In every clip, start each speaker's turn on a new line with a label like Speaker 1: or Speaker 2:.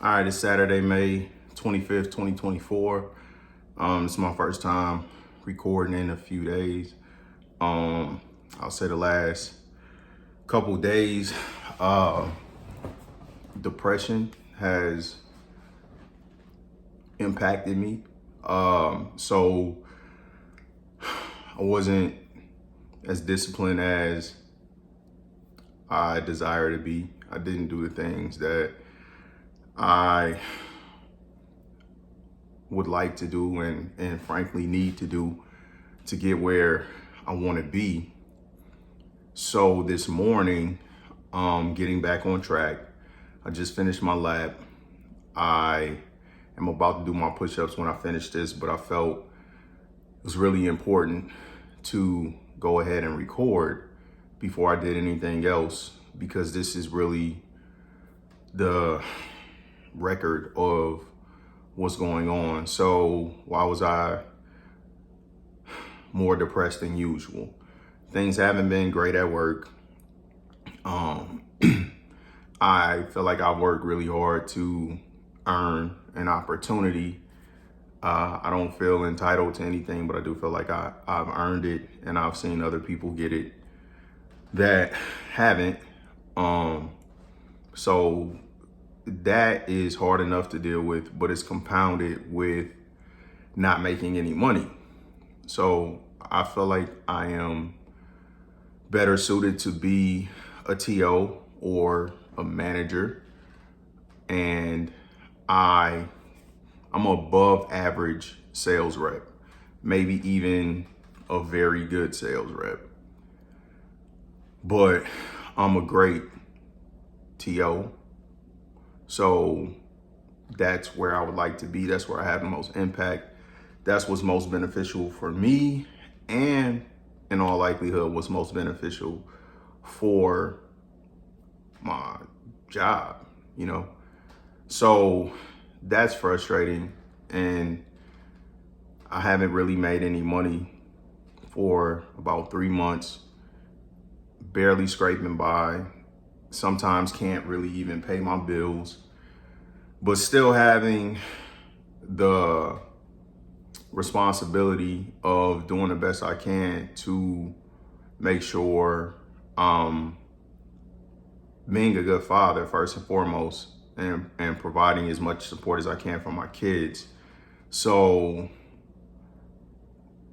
Speaker 1: All right, it's Saturday, May 25th, 2024. It's my first time recording in a few days. I'll say the last couple days, depression has impacted me. So I wasn't as disciplined as I desire to be. I didn't do the things that I would like to do and frankly need to do to get where I want to be. So this morning, getting back on track, I just finished my lap. I am about to do my push-ups when I finish this, but I felt it was really important to go ahead and record before I did anything else, because this is really the record of what's going on. So why was I more depressed than usual? Things haven't been great at work. I feel like I've worked really hard to earn an opportunity. I don't feel entitled to anything, but I do feel like I've earned it, and I've seen other people get it that haven't. So that is hard enough to deal with, but it's compounded with not making any money. So I feel like I am better suited to be a TO or a manager, and I'm above average sales rep, maybe even a very good sales rep. But I'm a great TO. So that's where I would like to be. That's where I have the most impact. That's what's most beneficial for me, and in all likelihood, what's most beneficial for my job, So that's frustrating, and I haven't really made any money for about 3 months, barely scraping by. Sometimes can't really even pay my bills, but still having the responsibility of doing the best I can to make sure being a good father first and foremost, and providing as much support as I can for my kids. So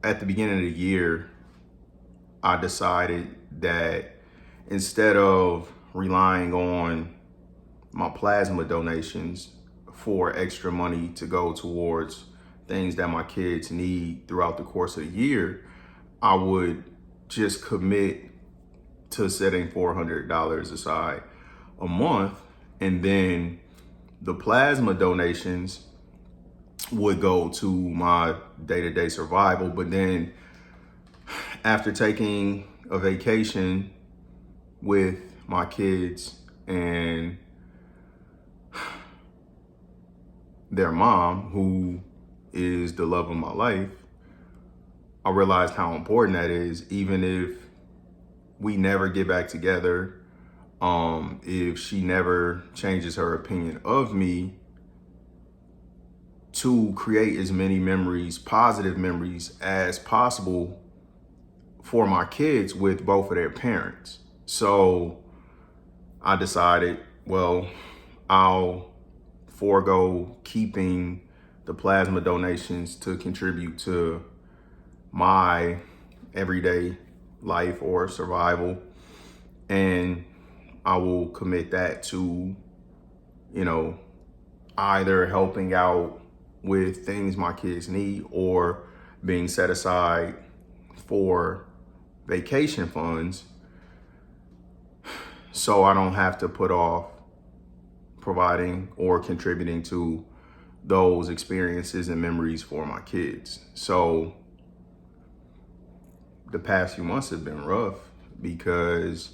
Speaker 1: at the beginning of the year, I decided that instead of relying on my plasma donations for extra money to go towards things that my kids need throughout the course of the year, I would just commit to setting $400 aside a month, and then the plasma donations would go to my day-to-day survival. But then after taking a vacation with my kids and their mom, who is the love of my life, I realized how important that is. Even if we never get back together, if she never changes her opinion of me, to create as many memories, positive memories as possible for my kids with both of their parents. So I decided, well, I'll forego keeping the plasma donations to contribute to my everyday life or survival, and I will commit that to, either helping out with things my kids need or being set aside for vacation funds, so I don't have to put off providing or contributing to those experiences and memories for my kids. So the past few months have been rough, because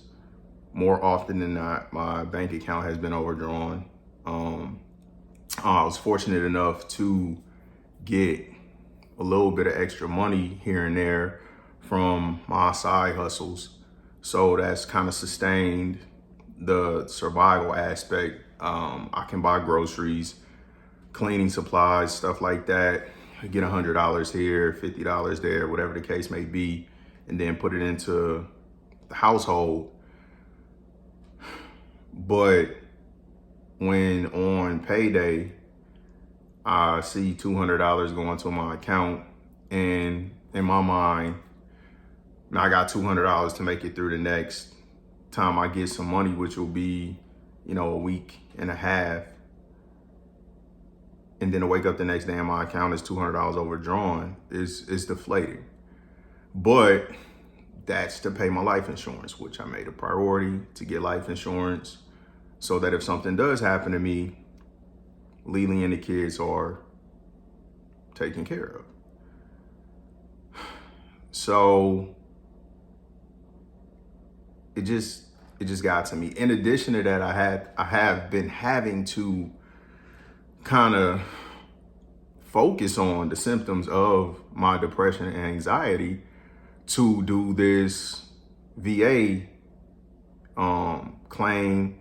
Speaker 1: more often than not, my bank account has been overdrawn. I was fortunate enough to get a little bit of extra money here and there from my side hustles. So that's kind of sustained the survival aspect I can buy groceries, cleaning supplies, stuff like that. I get $100 here, $50 there, whatever the case may be, and then put it into the household. But when on payday, I see $200 going to my account, and in my mind, I got $200 to make it through the next time I get some money, which will be, a week and a half. And then to wake up the next day and my account is $200 overdrawn is deflating. But that's to pay my life insurance, which I made a priority to get life insurance so that if something does happen to me, Lily and the kids are taken care of. So it just got to me. In addition to that, I have been having to kind of focus on the symptoms of my depression and anxiety to do this VA claim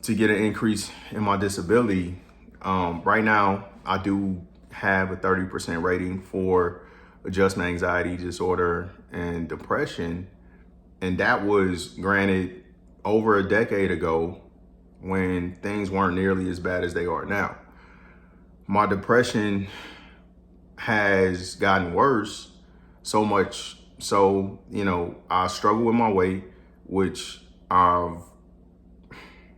Speaker 1: to get an increase in my disability. Right now, I do have a 30% rating for adjustment anxiety disorder and depression. And that was granted over a decade ago when things weren't nearly as bad as they are now. My depression has gotten worse, so much so, I struggle with my weight, which I've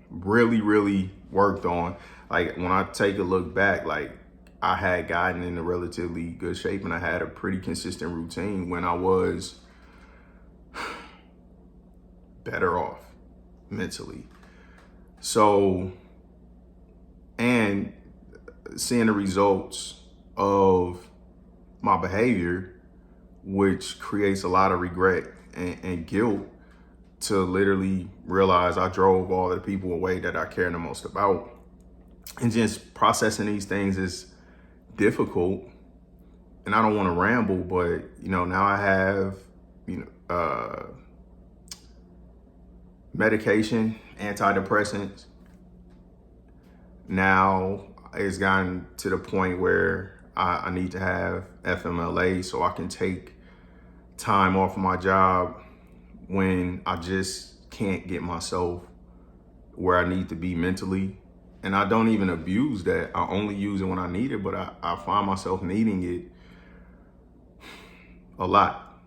Speaker 1: really, really worked on. Like, when I take a look back, like, I had gotten into relatively good shape and I had a pretty consistent routine when I was better off mentally. So, and seeing the results of my behavior, which creates a lot of regret and guilt, to literally realize I drove all the people away that I care the most about. And just processing these things is difficult. And I don't want to ramble, but, now I have, medication, antidepressants. Now it's gotten to the point where I need to have FMLA so I can take time off of my job when I just can't get myself where I need to be mentally. And I don't even abuse that. I only use it when I need it, but I find myself needing it a lot.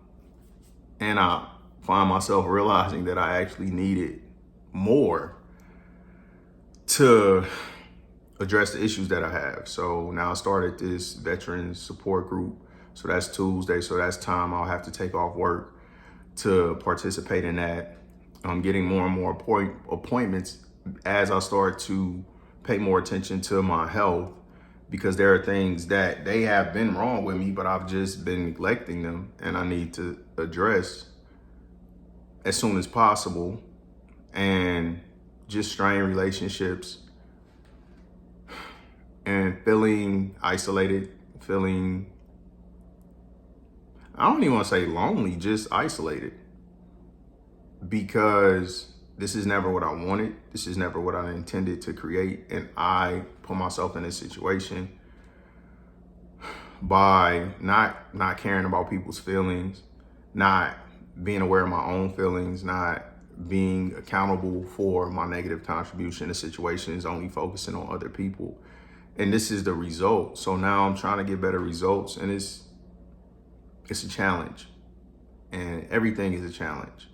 Speaker 1: And I find myself realizing that I actually need it more to address the issues that I have. So now I started this veteran support group. So that's Tuesday. So that's time I'll have to take off work to participate in that. I'm getting more and more appointments as I start to pay more attention to my health, because there are things that they have been wrong with me, but I've just been neglecting them, and I need to address as soon as possible. And just strained relationships and feeling isolated, I don't even want to say lonely, just isolated, because this is never what I wanted. This is never what I intended to create. And I put myself in this situation by not caring about people's feelings, not being aware of my own feelings, not being accountable for my negative contribution to situations, only focusing on other people. And this is the result. So now I'm trying to get better results, and it's a challenge. And everything is a challenge.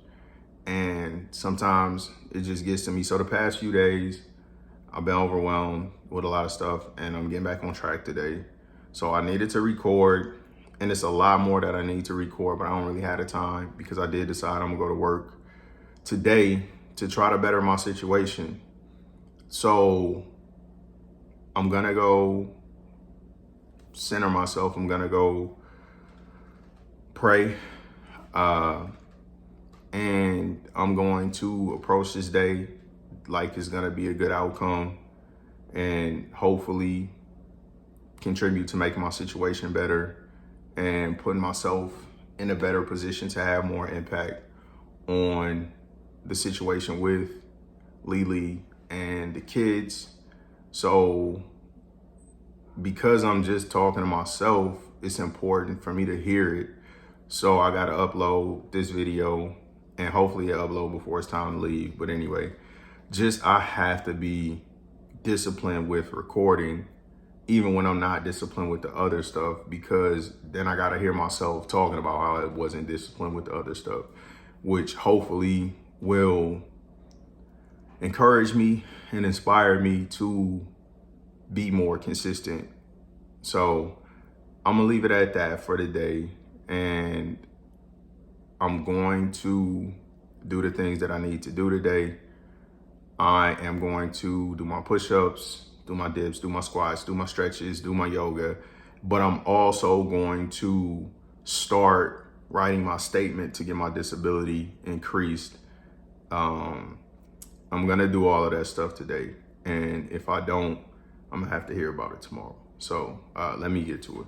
Speaker 1: And sometimes it just gets to me. So the past few days, I've been overwhelmed with a lot of stuff, and I'm getting back on track today. So I needed to record, and it's a lot more that I need to record, but I don't really have the time, because I did decide I'm gonna go to work today to try to better my situation. So I'm gonna go center myself. I'm gonna go pray. And I'm going to approach this day like it's gonna be a good outcome, and hopefully contribute to making my situation better and putting myself in a better position to have more impact on the situation with Lily and the kids. So because I'm just talking to myself, it's important for me to hear it. So I got to upload this video, and hopefully it upload before it's time to leave. But anyway, I have to be disciplined with recording, even when I'm not disciplined with the other stuff, because then I got to hear myself talking about how I wasn't disciplined with the other stuff, which hopefully will encourage me and inspire me to be more consistent. So I'm gonna leave it at that for today, and I'm going to do the things that I need to do today. I am going to do my push-ups, do my dips, do my squats, do my stretches, do my yoga, but I'm also going to start writing my statement to get my disability increased. I'm gonna do all of that stuff today, and if I don't, I'm gonna have to hear about it tomorrow. So let me get to it.